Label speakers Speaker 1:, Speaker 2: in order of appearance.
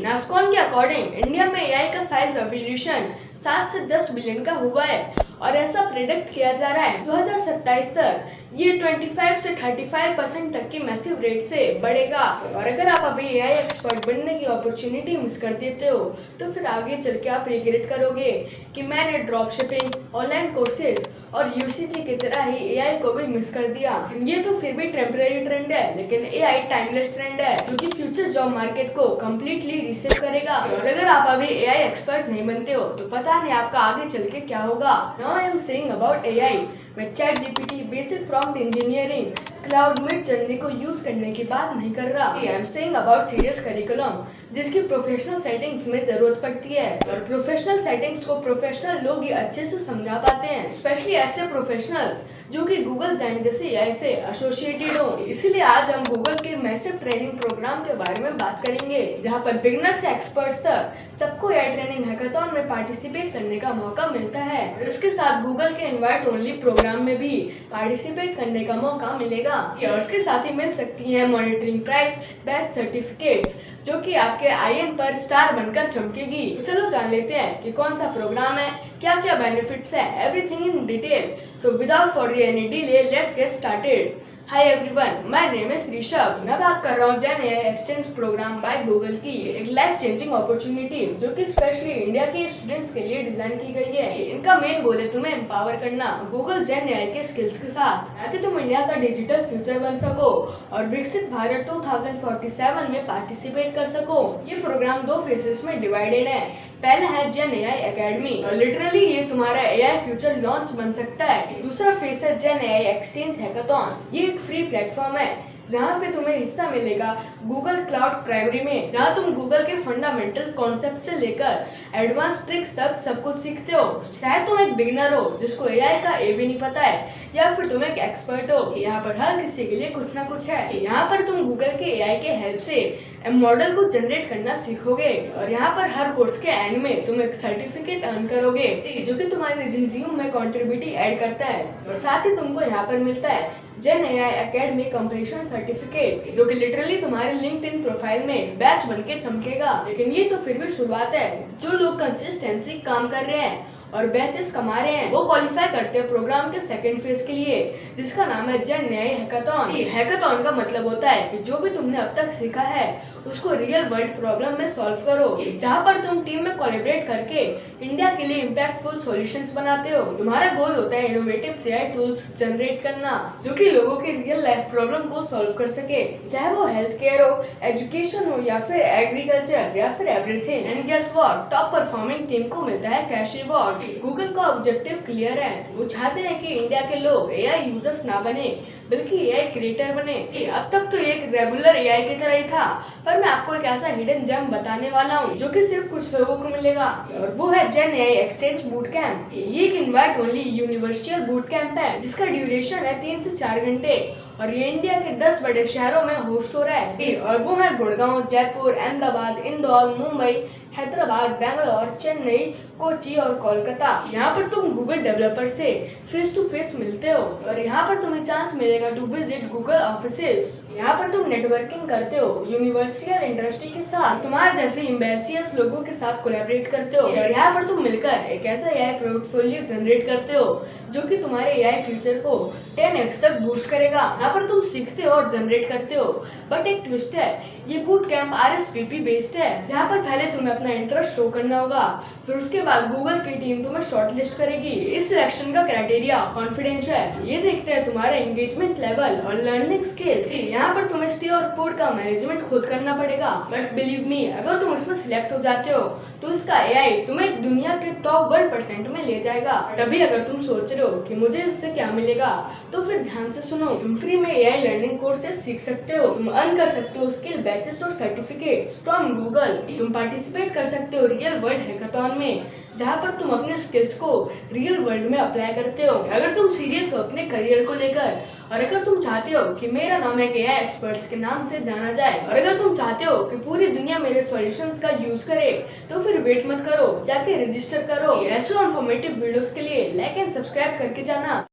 Speaker 1: नास्कॉम के according India में AI का साइज एवोल्यूशन 7 से 10 बिलियन का हुआ है और ऐसा प्रेडिक्ट किया जा रहा है 2027 तक ये 25 से 35% तक की मैसिव रेट से बढ़ेगा। और अगर आप अभी एआई एक्सपर्ट बनने की अपॉर्चुनिटी मिस कर देते हो तो फिर आगे चल के आप रिग्रेट करोगे कि मैंने ड्रॉप शिपिंग, ऑनलाइन कोर्सेज और यूसीजी की तरह ही एआई को भी मिस कर दिया। ये तो फिर भी टेम्परेरी ट्रेंड है, लेकिन एआई टाइमलेस ट्रेंड है जो कि फ्यूचर जॉब मार्केट को कम्प्लीटली रीसेट करेगा। और अगर आप अभी एआई एक्सपर्ट नहीं बनते हो तो पता नहीं आपका आगे चल के क्या होगा। Now I am saying about AI मैं ChatGPT, basic prompt engineering, cloud mid journey को यूज करने की बात नहीं कर रहा। I am saying about serious curriculum जिसकी प्रोफेशनल सेटिंग्स में जरूरत पड़ती है और प्रोफेशनल सेटिंग्स को प्रोफेशनल लोग ही अच्छे से समझा पाते हैं, स्पेशली ऐसे प्रोफेशनल्स जो कि गूगल जाइंट जैसे एआई से एसोसिएटेड हो। इसीलिए आज हम गूगल के मैसिव ट्रेनिंग प्रोग्राम के बारे में बात करेंगे जहाँ पर बिगिनर से एक्सपर्ट्स तक सबको एआई ट्रेनिंग हैकाथॉन में पार्टिसिपेट करने का मौका मिलता है। इसके साथ गूगल के इनवाइट ओनली प्रोग्राम में भी पार्टिसिपेट करने का मौका मिलेगा और इसके साथ ही मिल सकती है मॉनिटरिंग प्राइस, बैच सर्टिफिकेट्स जो कि आपके आईएन पर स्टार बनकर चमकेगी। तो चलो जान लेते हैं कि कौन सा प्रोग्राम है, क्या क्या बेनिफिट्स है, everything in detail. So without for any delay let's get started. Hi everyone, my name is Rishabh. मैं बात कर रहा हूँ Gen AI exchange program by Google की एक लाइफ चेंजिंग अपॉर्चुनिटी जो कि स्पेशली इंडिया के स्टूडेंट्स के लिए डिजाइन की गई है। इनका मेन गोल है तुम्हें एम्पावर करना गूगल जेन एआई के स्किल्स के साथ ताकि तुम इंडिया का डिजिटल फ्यूचर बन सको और विकसित भारत 2047 में पार्टिसिपेट कर सको। ये प्रोग्राम 2 फेजेस में डिवाइडेड है। पहला है जेन एआई एकेडमी और लिटरली ये तुम्हारा एआई फ्यूचर लॉन्च बन सकता है। दूसरा फेज है जेन एआई एक्सचेंज हैकाथॉन। ये एक फ्री प्लेटफॉर्म है जहाँ पे तुम्हें हिस्सा मिलेगा गूगल क्लाउड प्राइमरी में, जहाँ तुम गूगल के फंडामेंटल कॉन्सेप्ट से लेकर एडवांस ट्रिक्स तक सब कुछ सीखते हो। शायद तुम एक बिगिनर हो जिसको एआई का ए भी नहीं पता है या फिर तुम एक एक्सपर्ट हो। यहाँ पर हर किसी के लिए कुछ ना कुछ है। यहाँ पर तुम गूगल के एआई के हेल्प से मॉडल को जनरेट करना सीखोगे और यहाँ पर हर कोर्स के एंड में तुम एक सर्टिफिकेट अर्न करोगे जो कि तुम्हारे रिज्यूम में कंट्रीब्यूटी ऐड करता है और साथ ही तुमको यहाँ पर मिलता है जेन एआई एकेडमी कंप्लीशन सर्टिफिकेट जो कि लिटरली तुम्हारे लिंक्डइन प्रोफाइल में बैच बनके चमकेगा। लेकिन ये तो फिर भी शुरुआत है। जो लोग कंसिस्टेंसी काम कर रहे हैं और बैचेस कमा रहे हैं वो क्वालिफाई करते हैं प्रोग्राम के सेकंड फेज के लिए जिसका नाम है जेन एआई हैकाथॉन। हैकाथॉन का मतलब होता है कि जो भी तुमने अब तक सीखा है उसको रियल वर्ल्ड प्रॉब्लम में सॉल्व करो, जहाँ पर तुम टीम में कोलैबोरेट करके इंडिया के लिए इम्पैक्टफुल सॉल्यूशंस बनाते हो। तुम्हारा गोल होता है इनोवेटिव एआई टूल्स जनरेट करना जो कि लोगों की रियल लाइफ प्रॉब्लम को सॉल्व कर सके, चाहे वो हेल्थ केयर हो, एजुकेशन हो या फिर एग्रीकल्चर या फिर everything. And guess what, top performing team को मिलता है कैश रिवॉर्ड। गूगल का ऑब्जेक्टिव क्लियर है, वो चाहते हैं कि इंडिया के लोग एआई यूजर्स ना बने बल्कि एआई क्रिएटर बने। अब तक तो एक रेगुलर एआई की तरह ही था, पर मैं आपको एक ऐसा हिडन जेम बताने वाला हूँ जो कि सिर्फ कुछ लोगों को मिलेगा और वो है जेन एआई एक्सचेंज बूट कैंप। ये एक invite only universal boot camp है जिसका ड्यूरेशन है 3 से 4 घंटे और ये इंडिया के 10 बड़े शहरों में होस्ट हो रहा है और वो है गुड़गांव, जयपुर, अहमदाबाद, इंदौर, मुंबई, हैदराबाद, बैंगलोर, चेन्नई, कोची और कोलकाता। यहाँ पर तुम गूगल डेवलपर से फेस टू फेस मिलते हो और यहाँ पर तुम्हें चांस मिलेगा टू विजिट गूगल ऑफिसेस। यहाँ पर तुम नेटवर्किंग करते हो यूनिवर्सल इंडस्ट्री के साथ, तुम्हारे जैसे एम्बेसियस लोगों के साथ कोलैबोरेट करते हो और यहाँ पर तुम मिलकर एक ऐसा एआई पोर्टफोलियो जनरेट करते हो जो कि तुम्हारे एआई फ्यूचर को 10x तक बूस्ट करेगा। यहाँ पर तुम सीखते हो और जनरेट करते हो, बट एक ट्विस्ट है, ये बूट कैंप RSVP बेस्ड है जहाँ पर पहले तुम्हें अपना इंटरेस्ट शो करना होगा, फिर उसके बाद गूगल की टीम तुम्हें शॉर्टलिस्ट करेगी। इस सिलेक्शन का क्राइटेरिया कॉन्फिडेंशियल है, ये देखते हैं तुम्हारा एंगेजमेंट लेवल और लर्निंग स्किल्स। यहाँ पर तुम्हें स्टे और फूड का मैनेजमेंट खुद करना पड़ेगा, बट बिलीव मी अगर तुम इसमें सिलेक्ट हो जाते हो तो इसका एआई तुम्हें दुनिया के टॉप 1% में ले जाएगा। तभी अगर तुम सोच रहे हो कि मुझे इससे क्या मिलेगा तो फिर ध्यान से सुनो, तुम फ्री में एआई लर्निंग कोर्सेज सीख सकते हो, तुम अर्न कर सकते हो स्किल बैचेस और सर्टिफिकेट्स फ्रॉम गूगल, तुम पार्टिसिपेट कर सकते हो रियल वर्ल्ड हैकाथॉन में जहाँ पर तुम अपने स्किल्स को रियल वर्ल्ड में अप्लाई करते हो। अगर तुम सीरियस हो अपने करियर को लेकर और अगर तुम चाहते हो कि मेरा नाम एक एआई एक्सपर्ट्स के नाम से जाना जाए और अगर तुम चाहते हो कि पूरी दुनिया मेरे सॉल्यूशंस का यूज करे तो फिर वेट मत करो, जाके रजिस्टर करो। ऐसे इन्फॉर्मेटिव वीडियोस के लिए लाइक एंड सब्सक्राइब करके जाना।